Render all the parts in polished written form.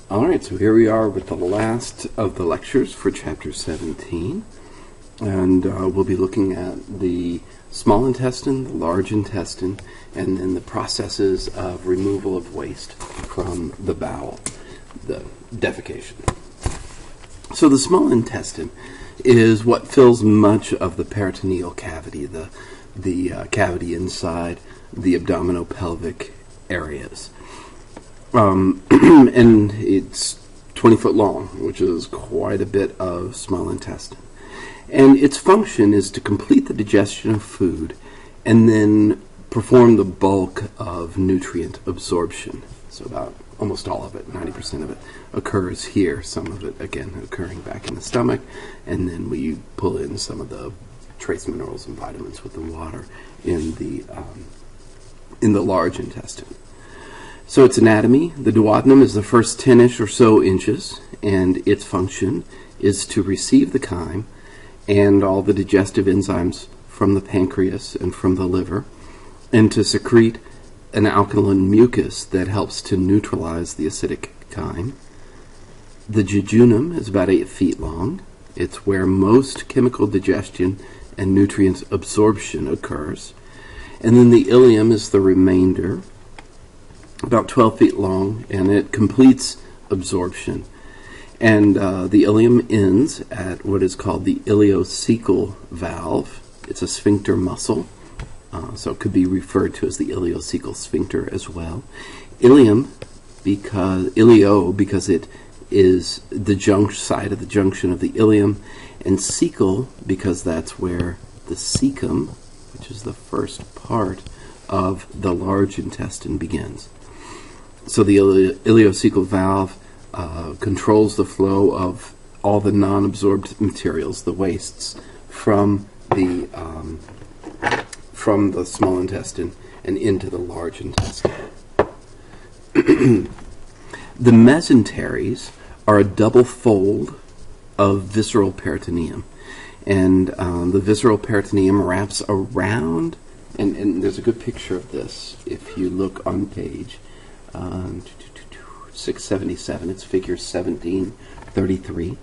Alright, so here we are with the last of the lectures for Chapter 17. And we'll be looking at the small intestine, the large intestine, and then the processes of removal of waste from the bowel, the defecation. So the small intestine is what fills much of the peritoneal cavity, the cavity inside the abdominopelvic areas. And it's 20 foot long, which is quite a bit of small intestine. And its function is to complete the digestion of food and then perform the bulk of nutrient absorption. So about almost all of it, 90% of it, occurs here. Some of it, again, occurring back in the stomach. And then we pull in some of the trace minerals and vitamins with the water in the large intestine. So its anatomy, the duodenum is the first 10-ish or so inches, and its function is to receive the chyme and all the digestive enzymes from the pancreas and from the liver, and to secrete an alkaline mucus that helps to neutralize the acidic chyme. The jejunum is about 8 feet long. It's where most chemical digestion and nutrient absorption occurs. And then the ileum is the remainder, about 12 feet long, and it completes absorption. And the ileum ends at what is called the ileocecal valve. It's a sphincter muscle, so it could be referred to as the ileocecal sphincter as well. Ileum, because it is the side of the junction of the ileum, and cecal because that's where the cecum, which is the first part of the large intestine, begins. So the ileocecal valve controls the flow of all the non-absorbed materials, the wastes, from the small intestine and into the large intestine. The mesenteries are a double fold of visceral peritoneum, and the visceral peritoneum wraps around, and there's a good picture of this if you look on page 677. It's figure 1733.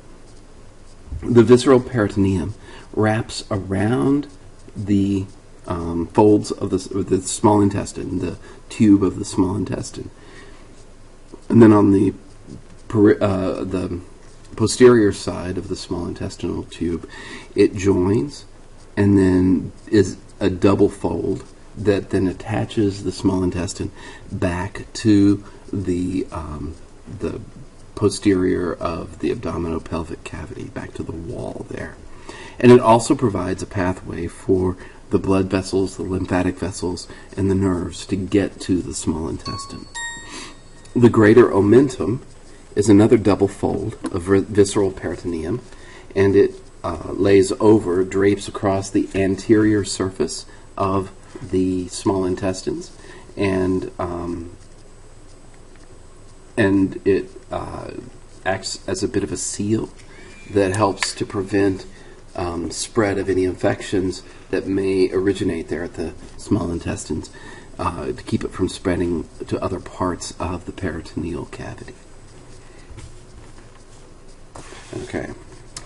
The visceral peritoneum wraps around the folds of the small intestine, the tube of the small intestine, and then on the posterior side of the small intestinal tube, it joins and then is a double fold that then attaches the small intestine back to the posterior of the abdominopelvic cavity, back to the wall there. And it also provides a pathway for the blood vessels, the lymphatic vessels, and the nerves to get to the small intestine. The greater omentum is another double fold of visceral peritoneum, and it drapes across the anterior surface of the small intestines, and it acts as a bit of a seal that helps to prevent spread of any infections that may originate there at the small intestines, to keep it from spreading to other parts of the peritoneal cavity. Okay,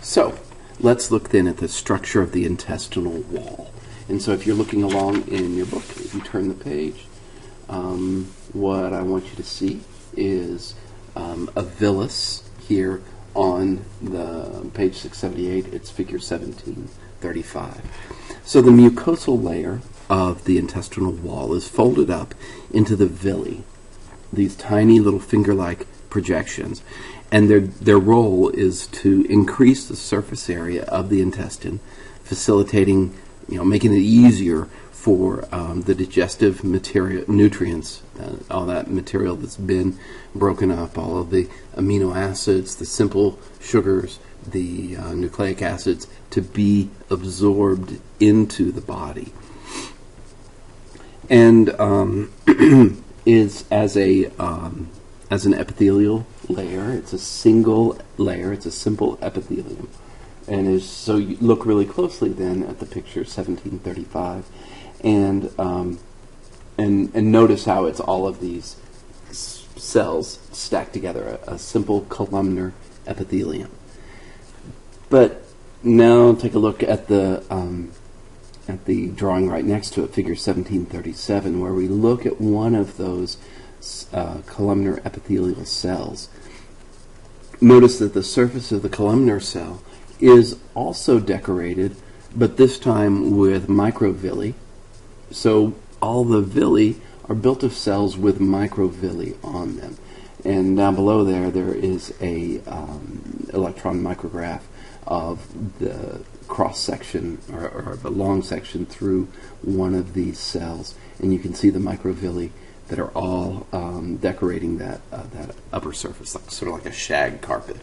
so let's look then at the structure of the intestinal wall. And so if you're looking along in your book, if you turn the page, what I want you to see is a villus here on the page 678. It's figure 1735. So the mucosal layer of the intestinal wall is folded up into the villi, these tiny little finger-like projections, and their role is to increase the surface area of the intestine, facilitating, making it easier for the digestive nutrients, all that material that's been broken up, all of the amino acids, the simple sugars, the nucleic acids, to be absorbed into the body. And is as an epithelial layer. It's a single layer. It's a simple epithelium. And so you look really closely then at the picture 1735, and notice how it's all of these cells stacked together, a simple columnar epithelium. But now take a look at the drawing right next to it, figure 1737, where we look at one of those columnar epithelial cells. Notice that the surface of the columnar cell is also decorated, but this time with microvilli. So all the villi are built of cells with microvilli on them. And down below there is a electron micrograph of the cross section or the long section through one of these cells, and you can see the microvilli that are all decorating that upper surface, sort of like a shag carpet.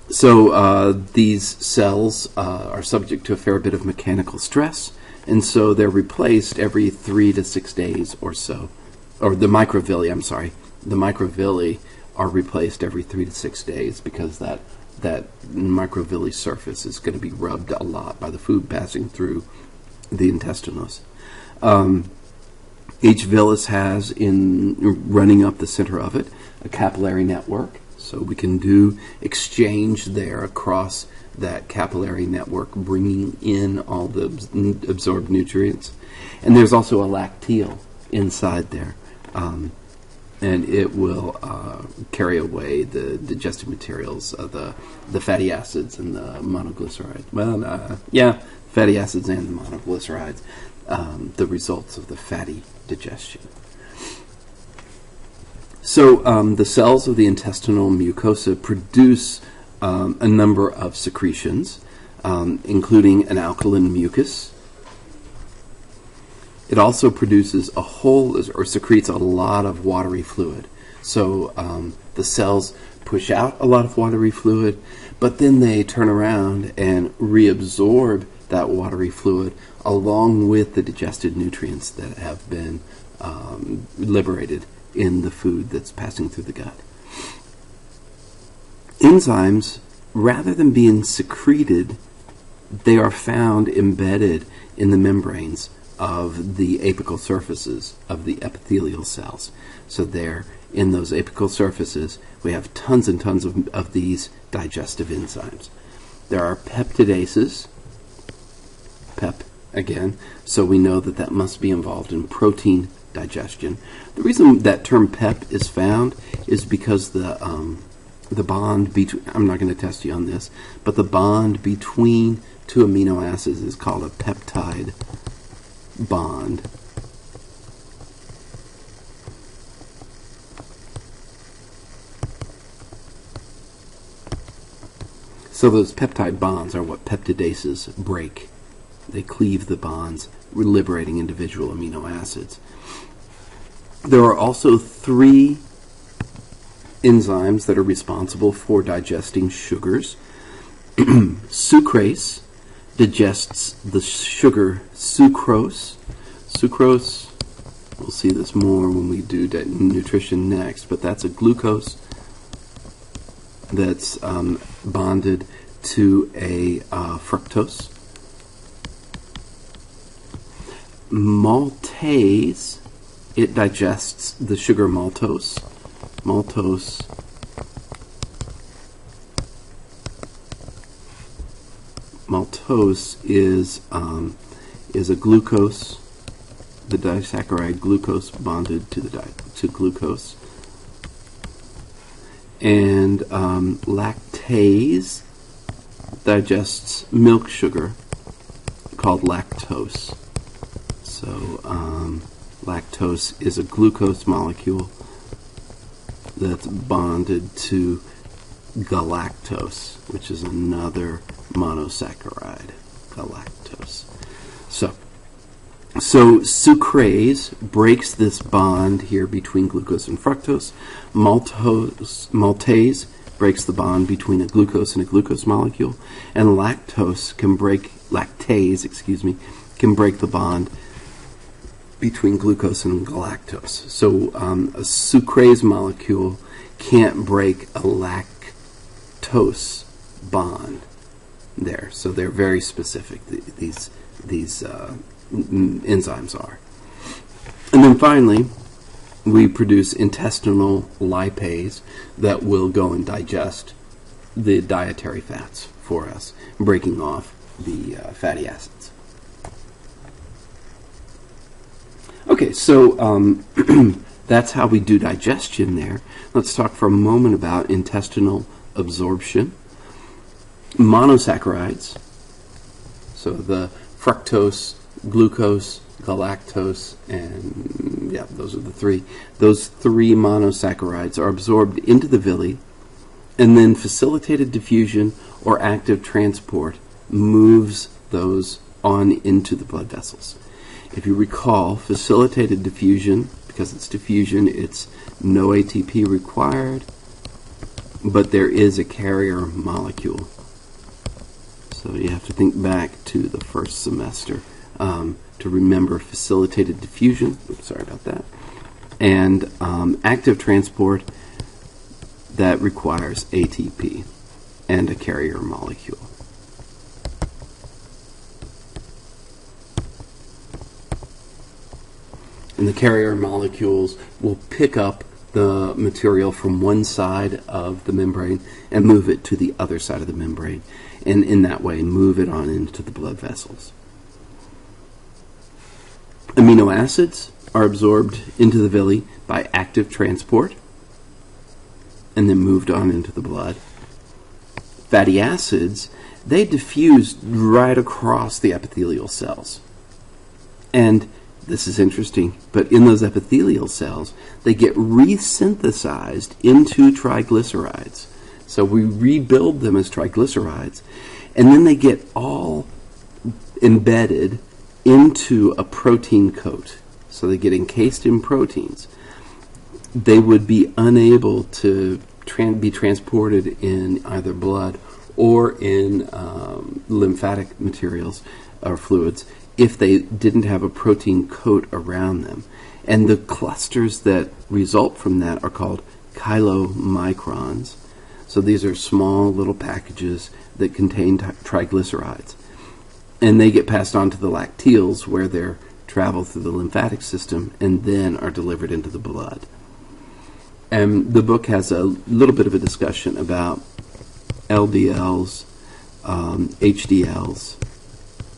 So these cells are subject to a fair bit of mechanical stress, and so they're replaced every 3 to 6 days or so. Or the microvilli, I'm sorry. The microvilli are replaced every 3 to 6 days because that microvilli surface is going to be rubbed a lot by the food passing through the intestinals. Each villus has, in running up the center of it, a capillary network. So we can do exchange there across that capillary network, bringing in all the absorbed nutrients. And there's also a lacteal inside there. And it will carry away the digestive materials, the fatty acids and the monoglycerides. Fatty acids and the monoglycerides, the results of the fatty digestion. So the cells of the intestinal mucosa produce a number of secretions, including an alkaline mucus. It also produces or secretes a lot of watery fluid. So the cells push out a lot of watery fluid, but then they turn around and reabsorb that watery fluid along with the digested nutrients that have been liberated in the food that's passing through the gut. Enzymes, rather than being secreted, they are found embedded in the membranes of the apical surfaces of the epithelial cells. So there, in those apical surfaces, we have tons and tons of these digestive enzymes. There are peptidases, pep again, so we know that must be involved in protein digestion. The reason that term pep is found is because the bond between, I'm not going to test you on this, but the bond between two amino acids is called a peptide bond. So those peptide bonds are what peptidases break. They cleave the bonds, liberating individual amino acids. There are also 3 enzymes that are responsible for digesting sugars. Sucrase digests the sugar sucrose. Sucrose, we'll see this more when we do nutrition next, but that's a glucose that's bonded to a fructose. Maltase, it digests the sugar maltose. Maltose is a glucose, the disaccharide glucose bonded to glucose. And lactase digests milk sugar called lactose. So lactose is a glucose molecule that's bonded to galactose, which is another monosaccharide, galactose. So sucrase breaks this bond here between glucose and fructose. Maltase breaks the bond between a glucose and a glucose molecule, and lactase can break the bond between glucose and galactose. So a sucrase molecule can't break a lactose bond there. So they're very specific, these enzymes are. And then finally, we produce intestinal lipase that will go and digest the dietary fats for us, breaking off the fatty acids. Okay, so that's how we do digestion there. Let's talk for a moment about intestinal absorption. Monosaccharides, so the fructose, glucose, galactose, and those are the three. Those three monosaccharides are absorbed into the villi, and then facilitated diffusion or active transport moves those on into the blood vessels. If you recall, facilitated diffusion, because it's diffusion, it's no ATP required, but there is a carrier molecule. So you have to think back to the first semester to remember facilitated diffusion. Oops, sorry about that. And active transport that requires ATP and a carrier molecule. And the carrier molecules will pick up the material from one side of the membrane and move it to the other side of the membrane, and in that way move it on into the blood vessels. Amino acids are absorbed into the villi by active transport and then moved on into the blood. Fatty acids, they diffuse right across the epithelial cells. And this is interesting, but in those epithelial cells, they get resynthesized into triglycerides. So we rebuild them as triglycerides, and then they get all embedded into a protein coat. So they get encased in proteins. They would be unable to be transported in either blood or in lymphatic materials or fluids if they didn't have a protein coat around them. And the clusters that result from that are called chylomicrons. So these are small little packages that contain triglycerides. And they get passed on to the lacteals, where they're travel through the lymphatic system and then are delivered into the blood. And the book has a little bit of a discussion about LDLs, HDLs,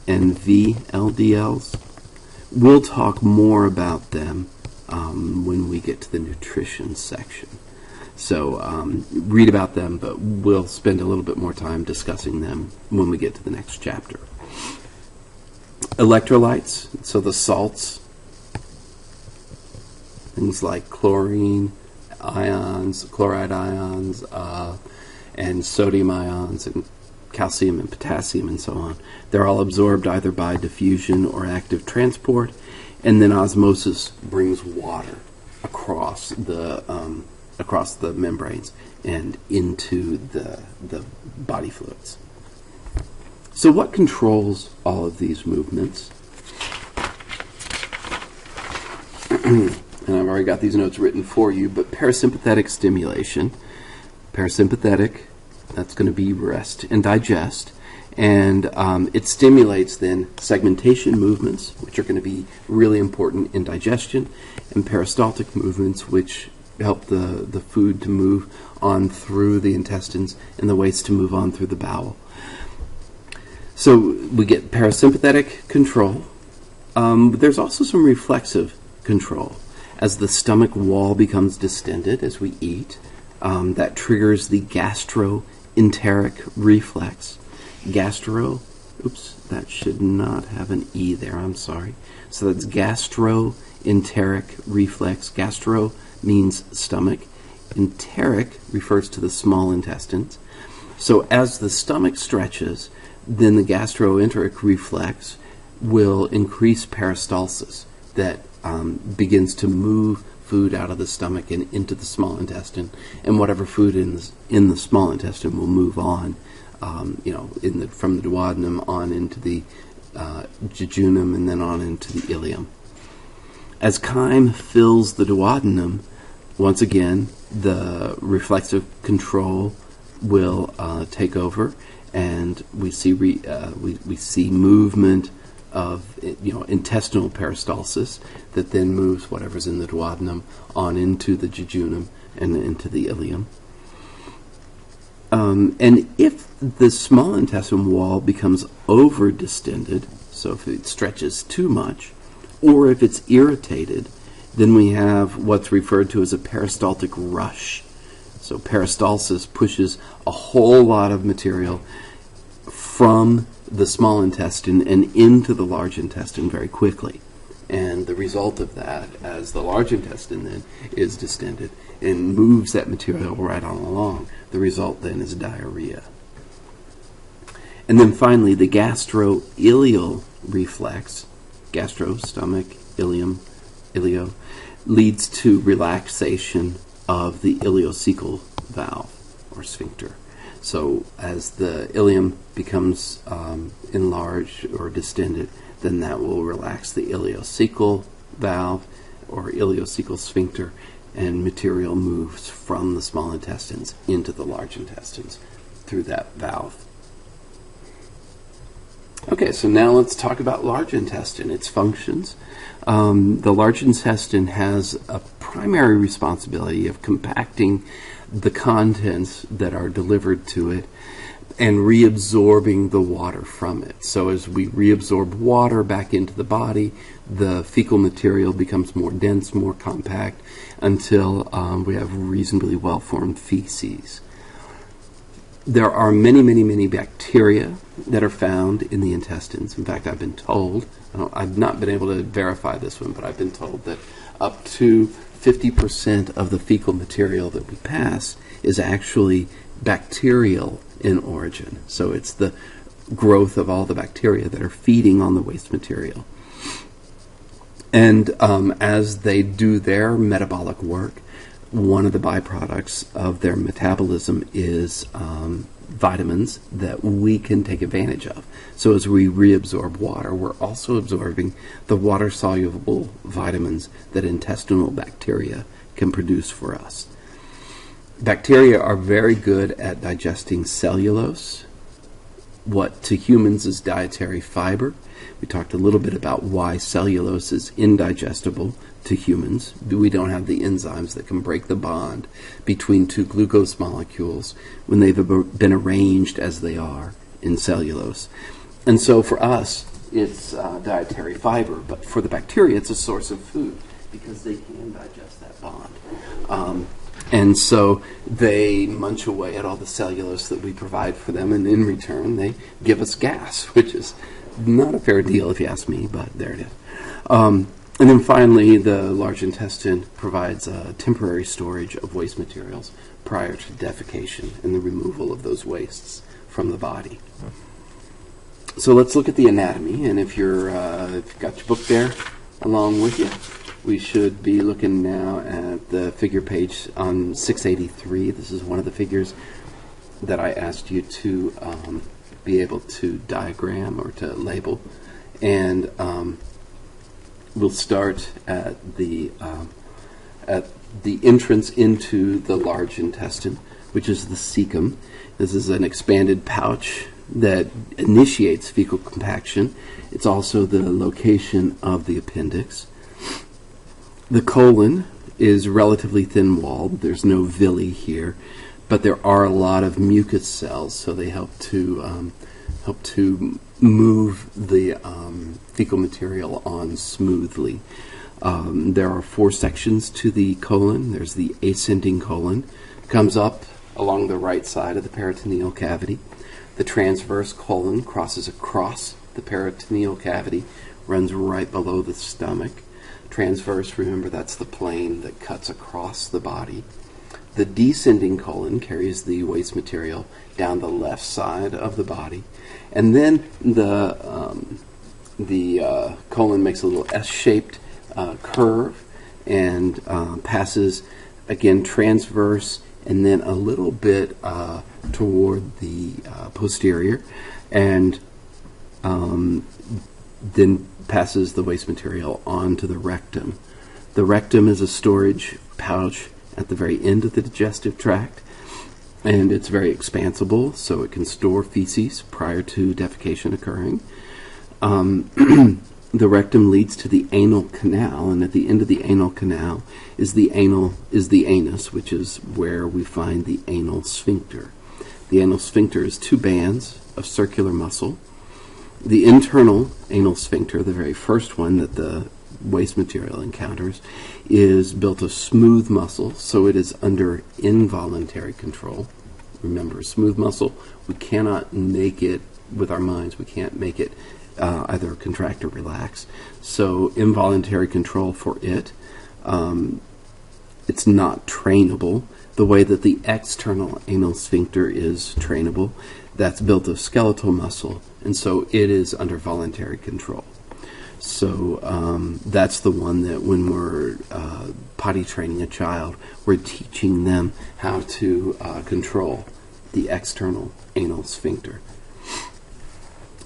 and VLDLs. We'll talk more about them when we get to the nutrition section. So read about them, but we'll spend a little bit more time discussing them when we get to the next chapter. Electrolytes, so the salts, things like chlorine ions, chloride ions, and sodium ions, and calcium and potassium and so on. They're all absorbed either by diffusion or active transport, and then osmosis brings water across the membranes and into the body fluids. So what controls all of these movements? And I've already got these notes written for you, but parasympathetic stimulation. Parasympathetic, that's going to be rest and digest. And it stimulates then segmentation movements, which are going to be really important in digestion, and peristaltic movements, which help the food to move on through the intestines and the waste to move on through the bowel. So we get parasympathetic control. There's also some reflexive control. As the stomach wall becomes distended as we eat, that triggers the gastroenteric reflex. That should not have an E there, I'm sorry. So that's gastroenteric reflex. Gastro means stomach. Enteric refers to the small intestines. So as the stomach stretches, then the gastroenteric reflex will increase peristalsis that begins to move food out of the stomach and into the small intestine, and whatever food in the small intestine will move on, from the duodenum on into the jejunum and then on into the ileum. As chyme fills the duodenum, once again, the reflexive control will take over, and we see movement of intestinal peristalsis that then moves whatever's in the duodenum on into the jejunum and into the ileum. And if the small intestine wall becomes over-distended, so if it stretches too much, or if it's irritated, then we have what's referred to as a peristaltic rush. So peristalsis pushes a whole lot of material from the small intestine and into the large intestine very quickly. And the result of that, as the large intestine then is distended and moves that material right on along, the result then is diarrhea. And then finally, the gastroileal reflex, gastro, stomach, ileum, ileo, leads to relaxation of the ileocecal valve or sphincter. So as the ileum becomes enlarged or distended, then that will relax the ileocecal valve or ileocecal sphincter, and material moves from the small intestines into the large intestines through that valve. Okay, so now let's talk about large intestine, its functions. The large intestine has a primary responsibility of compacting the contents that are delivered to it and reabsorbing the water from it. So as we reabsorb water back into the body, the fecal material becomes more dense, more compact, until we have reasonably well-formed feces. There are many, many, many bacteria that are found in the intestines. In fact, I've been told, I've not been able to verify this one, but I've been told that up to 50% of the fecal material that we pass is actually bacterial in origin. So it's the growth of all the bacteria that are feeding on the waste material. And as they do their metabolic work, one of the byproducts of their metabolism is vitamins that we can take advantage of. So as we reabsorb water, we're also absorbing the water-soluble vitamins that intestinal bacteria can produce for us. Bacteria are very good at digesting cellulose, what to humans is dietary fiber. We talked a little bit about why cellulose is indigestible to humans. We don't have the enzymes that can break the bond between two glucose molecules when they've been arranged as they are in cellulose. And so for us, it's dietary fiber, but for the bacteria, it's a source of food because they can digest that bond. And so they munch away at all the cellulose that we provide for them, and in return, they give us gas, which is not a fair deal if you ask me, but there it is. And then finally, the large intestine provides temporary storage of waste materials prior to defecation and the removal of those wastes from the body. So let's look at the anatomy, and if you've got your book there along with you, we should be looking now at the figure page on 683. This is one of the figures that I asked you to be able to diagram or to label. And we'll start at the entrance into the large intestine, which is the cecum. This is an expanded pouch that initiates fecal compaction. It's also the location of the appendix. The colon is relatively thin-walled. There's no villi here, but there are a lot of mucus cells, so they help to move the fecal material on smoothly. There are 4 sections to the colon. There's the ascending colon, comes up along the right side of the peritoneal cavity. The transverse colon crosses across the peritoneal cavity, runs right below the stomach. Transverse, remember, that's the plane that cuts across the body. The descending colon carries the waste material down the left side of the body. And then the colon makes a little S-shaped curve and passes, again, transverse and then a little bit toward the posterior, and then passes the waste material onto the rectum. The rectum is a storage pouch at the very end of the digestive tract, and it's very expansible, so it can store feces prior to defecation occurring. the rectum leads to the anal canal, and at the end of the anal canal is the anus, which is where we find the anal sphincter. The anal sphincter is two bands of circular muscle. The internal anal sphincter, the very first one that the waste material encounters, is built of smooth muscle, so it is under involuntary control. Remember, smooth muscle, we cannot make it with our minds. We can't make it either contract or relax. So involuntary control for it. It's not trainable the way that the external anal sphincter is trainable. That's built of skeletal muscle, and so it is under voluntary control. So that's the one that when we're potty training a child, we're teaching them how to control the external anal sphincter.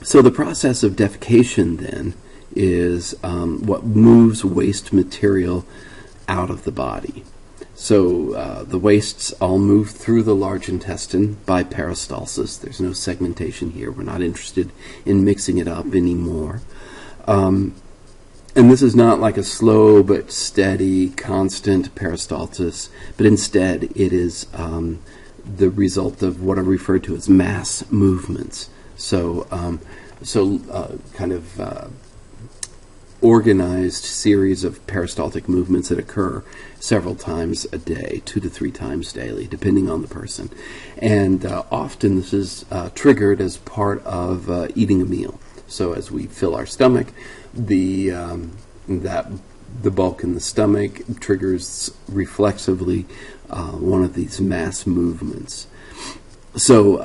So the process of defecation then is what moves waste material out of the body. So the wastes all move through the large intestine by peristalsis. There's no segmentation here. We're not interested in mixing it up anymore. And this is not like a slow but steady, constant peristalsis, but instead it is the result of what are referred to as mass movements. So organized series of peristaltic movements that occur several times a day, 2 to 3 times daily, depending on the person. And often this is triggered as part of eating a meal. So as we fill our stomach, the bulk in the stomach triggers reflexively one of these mass movements. So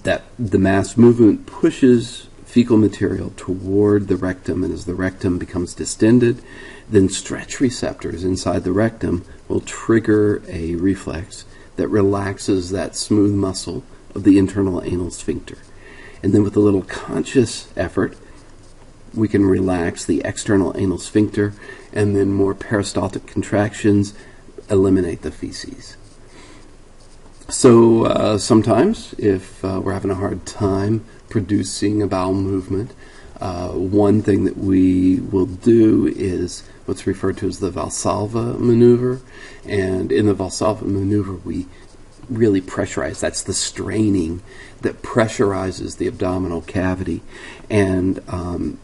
that the mass movement pushes fecal material toward the rectum, and as the rectum becomes distended, then stretch receptors inside the rectum will trigger a reflex that relaxes that smooth muscle of the internal anal sphincter. And then with a little conscious effort, we can relax the external anal sphincter, and then more peristaltic contractions eliminate the feces. So sometimes, if we're having a hard time producing a bowel movement, one thing that we will do is what's referred to as the Valsalva maneuver. And in the Valsalva maneuver, we really pressurize. That's the straining that pressurizes the abdominal cavity, and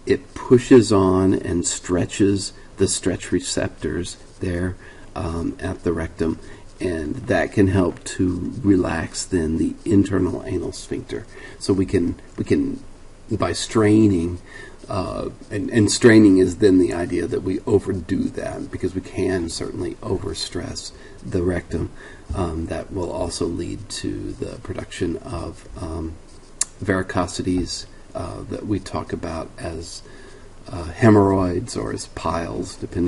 it pushes on and stretches the stretch receptors there at the rectum, and that can help to relax then the internal anal sphincter. So we can by straining, and straining is then the idea that we overdo that, because we can certainly overstress the rectum. That will also lead to the production of varicosities that we talk about as hemorrhoids or as piles, depending